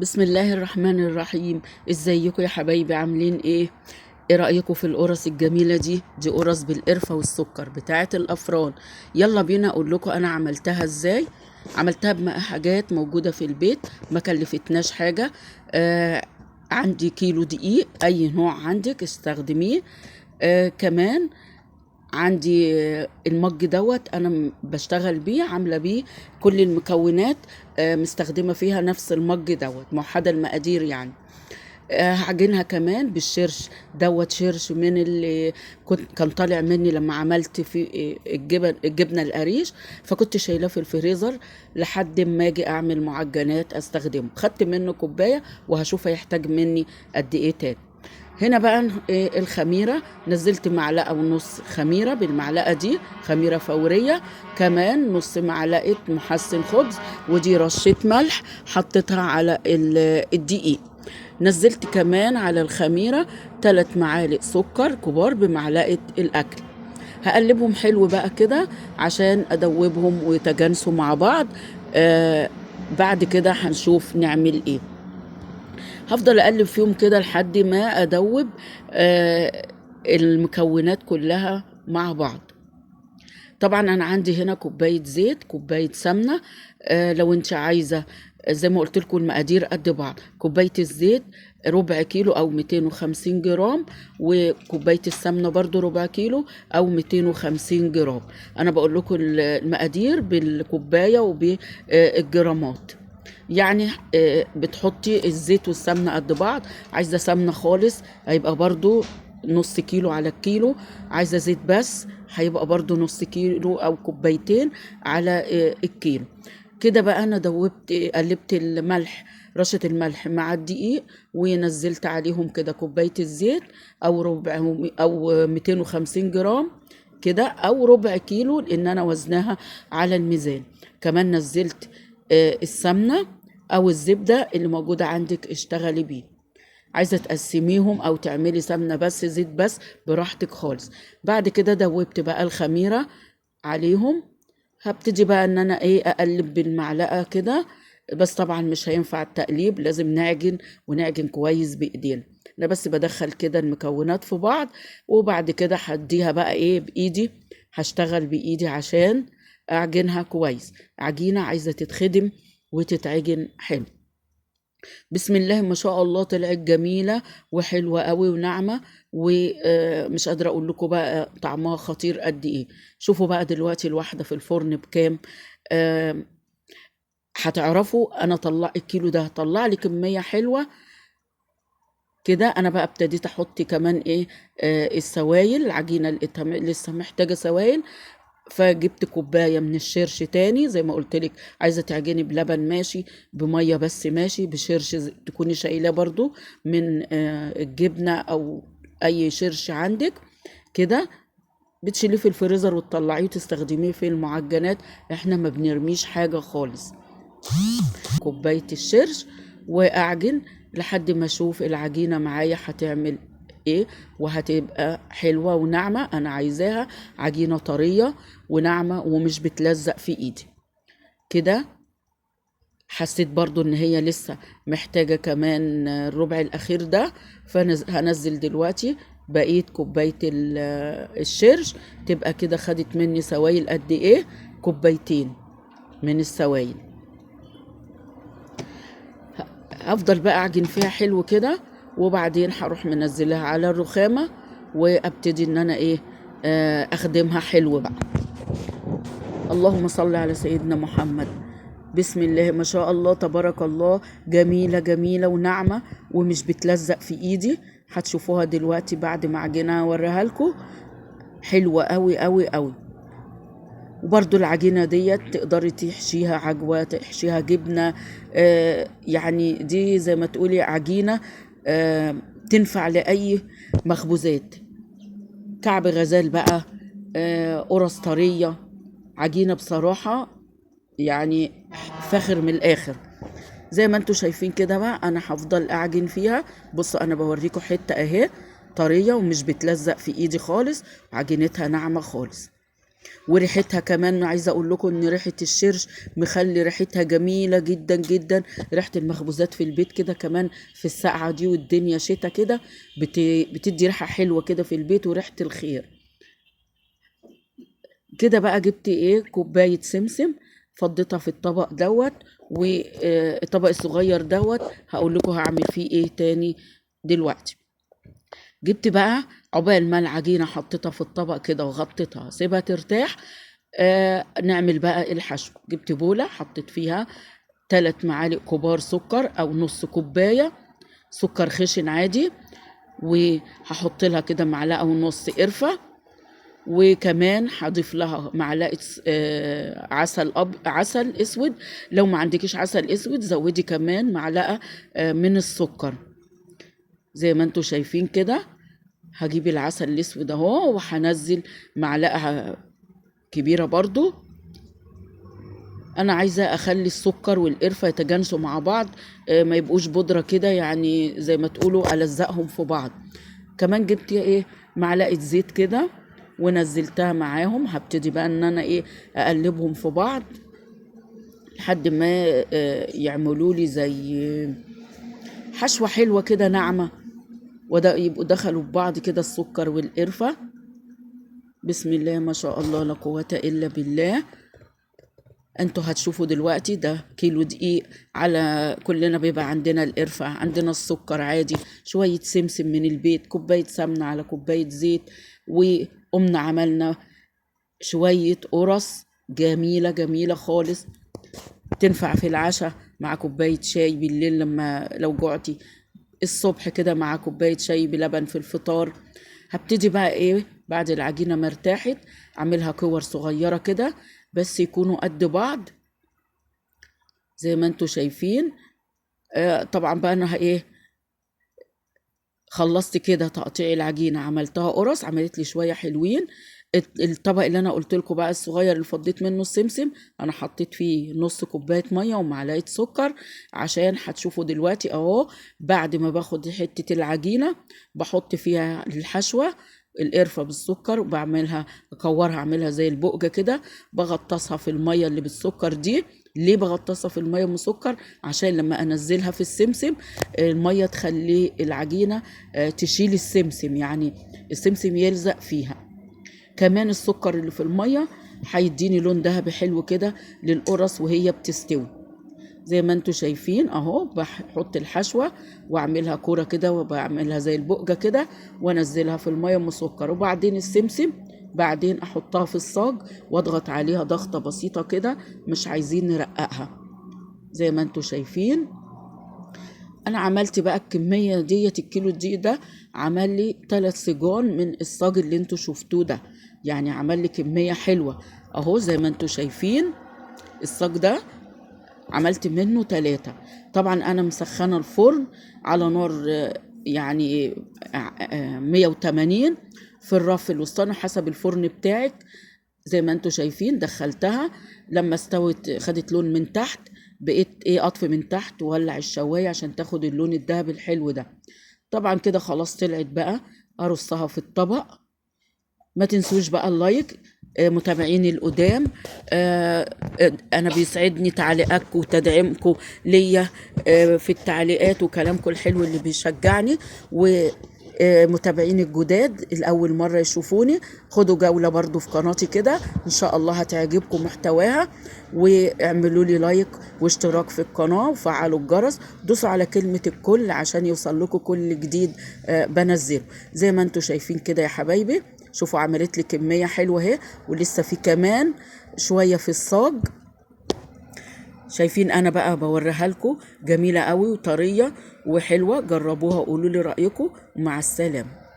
بسم الله الرحمن الرحيم. ازيكم يا حبايبي؟ عاملين ايه رأيكم في القرص الجميلة دي قرص بالقرفة والسكر بتاعت الأفران. يلا بينا اقول لكم انا عملتها ازاي. عملتها حاجات موجودة في البيت، ما كلفتناش حاجة. آه عندي كيلو دقيق، اي نوع عندك استخدميه. كمان عندي المج انا بشتغل بيه، عامله بيه كل المكونات. مستخدمه فيها نفس المج موحده المقادير يعني. هعجنها كمان بالشرش شرش من اللي كان طالع مني لما عملت في الجبنه القريش، فكنت شايلاه في الفريزر لحد ما اجي اعمل معجنات استخدمه. خدت منه كوبايه وهشوف هيحتاج مني قد ايه تاني. هنا بقى الخميرة نزلت معلقة ونص خميرة، بالمعلقة دي خميرة فورية. كمان نص معلقة محسن خبز، ودي رشة ملح حطيتها على الدقيق. نزلت كمان على الخميرة 3 معالق سكر كبار بمعلقة الأكل. هقلبهم حلو بقى كده عشان أدوبهم ويتجانسوا مع بعض. بعد كده هنشوف نعمل ايه. هفضل اقلب فيهم كده لحد ما ادوب المكونات كلها مع بعض. طبعا انا عندي هنا كوبايه زيت، كوبايه سمنه. لو انت عايزه زي ما قلت لكم المقادير قد بعض. كوبايه الزيت ربع كيلو او 250 جرام، وكوبايه السمنه برضو ربع كيلو او 250 جرام. انا بقول لكم المقادير بالكوبايه وبالجرامات يعني. بتحطي الزيت والسمنه قد بعض. عايزه سمنه خالص هيبقى برضو نص كيلو على الكيلو. عايزه زيت بس هيبقى برضو نص كيلو او كوبايتين على الكيلو. كده بقى انا دوبت قلبت الملح، رشة الملح مع الدقيق، ونزلت عليهم كده كوباية الزيت او ربع او 250 جرام كده او ربع كيلو، لان انا وزنها على الميزان. كمان نزلت السمنة او الزبدة اللي موجودة عندك اشتغلي بيه. عايزة تقسميهم او تعملي سمنة بس زيت بس براحتك خالص. بعد كده دوبت بقى الخميرة عليهم. هبتدي بقى ان انا اقلب بالمعلقة كده، بس طبعا مش هينفع التقليب، لازم نعجن ونعجن كويس بايدينا. انا بس بدخل كده المكونات في بعض، وبعد كده هديها بقى بايدي. هشتغل بايدي عشان اعجنها كويس. عجينة عايزة تتخدم وتتعجن حلو. بسم الله ما شاء الله، طلعت جميلة وحلوة قوي وناعمة، ومش قادرة اقول لكم بقى طعمها خطير قد ايه. شوفوا بقى دلوقتي الواحدة في الفرن بكام. آه، هتعرفوا انا طلع الكيلو ده هطلع لي كمية حلوة كده. انا بقى ابتديت احط كمان السوائل. العجينة لقيتها لسه محتاجة سوائل، فجبت كوباية من الشرش تاني زي ما قلت لك. عايزة تعجني بلبن ماشي، بمية بس ماشي، بشرش تكوني شايلاه برضو من الجبنة او اي شرش عندك كده. بتشيليه في الفريزر وتطلعيه وتستخدميه في المعجنات. احنا ما بنرميش حاجة خالص. كوباية الشرش واعجن لحد ما اشوف العجينة معايا هتعمل ايه، وهتبقى حلوة وناعمة. انا عايزاها عجينة طرية وناعمة ومش بتلزق في ايدي كده. حسيت برضو ان هي لسه محتاجة كمان الربع الاخير ده، فهنزل دلوقتي بقية كوباية الشرش. تبقى كده خدت مني سوائل قد ايه؟ كوبايتين من السوائل. افضل بقى اعجن فيها حلو كده، وبعدين هروح منزلها على الرخامة وابتدي ان انا اخدمها حلو بقى. اللهم صل على سيدنا محمد. بسم الله ما شاء الله تبارك الله، جميلة جميلة وناعمة ومش بتلزق في ايدي. هتشوفوها دلوقتي بعد ما عجنها اوريها لكم. حلوة قوي قوي قوي. وبرضو العجينة ديت تقدري تحشيها عجوة، تحشيها جبنة. يعني دي زي ما تقولي عجينة آه تنفع لأي مخبوزات. كعب غزال بقى، قرص طرية. عجينة بصراحة يعني فاخر من الآخر. زي ما انتوا شايفين كده بقى انا هفضل اعجن فيها. بصوا انا بوريكم حتة اهي طرية ومش بتلزق في ايدي خالص، عجينتها ناعمة خالص. وريحتها كمان عايزه اقول لكم ان ريحه الشرش مخلي ريحتها جميله جدا جدا. ريحه المخبوزات في البيت كده كمان في السقعه دي والدنيا شتا كده بتدي ريحه حلوه كده في البيت وريحه الخير كده. بقى جبت ايه كوبايه سمسم، فضيتها في الطبق دوت، والطبق الصغير دوت هقول لكم هعمل فيه ايه تاني دلوقتي. جبت بقى عقبال ما العجينه حطيتها في الطبق كده وغطيتها سيبها ترتاح، نعمل بقى الحشو. جبت بوله حطيت فيها 3 معالق كبار سكر او نص كوبايه سكر خشن عادي، وهحط لها كده معلقه ونص قرفه، وكمان هضيف لها معلقه عسل اسود. لو ما عندكيش عسل اسود زودي كمان معلقه من السكر زي ما انتوا شايفين كده. هجيب العسل الاسود اهو وهنزل معلقه كبيره برضو. انا عايزه اخلي السكر والقرفه يتجانسوا مع بعض، ما يبقوش بودره كده، يعني زي ما تقولوا الزقهم في بعض. كمان جبت ايه معلقه زيت كده ونزلتها معاهم. هبتدي بقى ان انا ايه اقلبهم في بعض لحد ما يعملوا لي زي حشوه حلوه كده ناعمه، وده يبقوا دخلوا في بعض كده السكر والقرفه. بسم الله ما شاء الله لا قوه الا بالله. انتوا هتشوفوا دلوقتي ده كيلو دقيق، على كلنا بيبقى عندنا القرفة، عندنا السكر عادي، شوية سمسم من البيت، كوباية سمنة على كوباية زيت، وقمنا عملنا شوية قرص جميلة جميلة خالص، تنفع في العشاء مع كوباية شاي بالليل لما لو جعتي، الصبح كده مع كوباية شاي بلبن في الفطار. هبتدي بقى ايه بعد العجينة ما ارتاحت اعملها كور صغيرة كده بس يكونوا قد بعض زي ما انتوا شايفين. طبعا بقى انا ايه خلصت كده تقطيع العجينة، عملتها قرص عملت لي شوية حلوين. الطبق اللي انا قلت لكم بقى الصغير اللي فضيت منه السمسم انا حطيت فيه نص كوبايه ميه ومعلقه سكر، عشان هتشوفوا دلوقتي اهو بعد ما باخد حته العجينه بحط فيها الحشوه القرفه بالسكر وبعملها اكورها اعملها زي البقجه كده، بغطسها في الميه اللي بالسكر دي. ليه بغطسها في الميه مسكر؟ عشان لما انزلها في السمسم الميه تخلي العجينه تشيل السمسم، يعني السمسم يلزق فيها. كمان السكر اللي في الميه هيديني لون ذهبي حلو كده للقرص وهي بتستوي. زي ما انتوا شايفين اهو بحط الحشوه واعملها كوره كده وبعملها زي البقجه كده وانزلها في الميه مسكر، وبعدين السمسم بعدين احطها في الصاج واضغط عليها ضغطه بسيطه كده، مش عايزين نرققها. زي ما انتوا شايفين انا عملت بقى الكميه ديت، الكيلو دي ده عمل لي 3 سجان من الصاج اللي انتوا شفتوه ده، يعني عمل لي كميه حلوه اهو. زي ما انتوا شايفين الصاج ده عملت منه 3. طبعا انا مسخنه الفرن على نار يعني 180 في الرف الوسطاني حسب الفرن بتاعك. زي ما انتوا شايفين دخلتها لما استوت خدت لون من تحت، بقيت ايه اطفي من تحت وولع الشوايه عشان تاخد اللون الذهبي الحلو ده. طبعا كده خلاص طلعت بقى ارصها في الطبق. ما تنسوش بقى اللايك متابعيني القدام، انا بيسعدني تعليقاتكم وتدعيمكم ليا في التعليقات وكلامكم الحلو اللي بيشجعني. ومتابعيني الجداد الاول مره يشوفوني خدوا جوله برضو في قناتي كده ان شاء الله هتعجبكم محتواها، واعملوا لي لايك واشتراك في القناه وفعلوا الجرس، دوسوا على كلمه الكل عشان يوصل لكم كل جديد بنزله. زي ما انتوا شايفين كده يا حبايبي، شوفوا عملت لي كميه حلوه اهي ولسه في كمان شويه في الصاج. شايفين انا بقى بوريها لكم جميله قوي وطريه وحلوه، جربوها وقولوا لي رايكم ومع السلامه.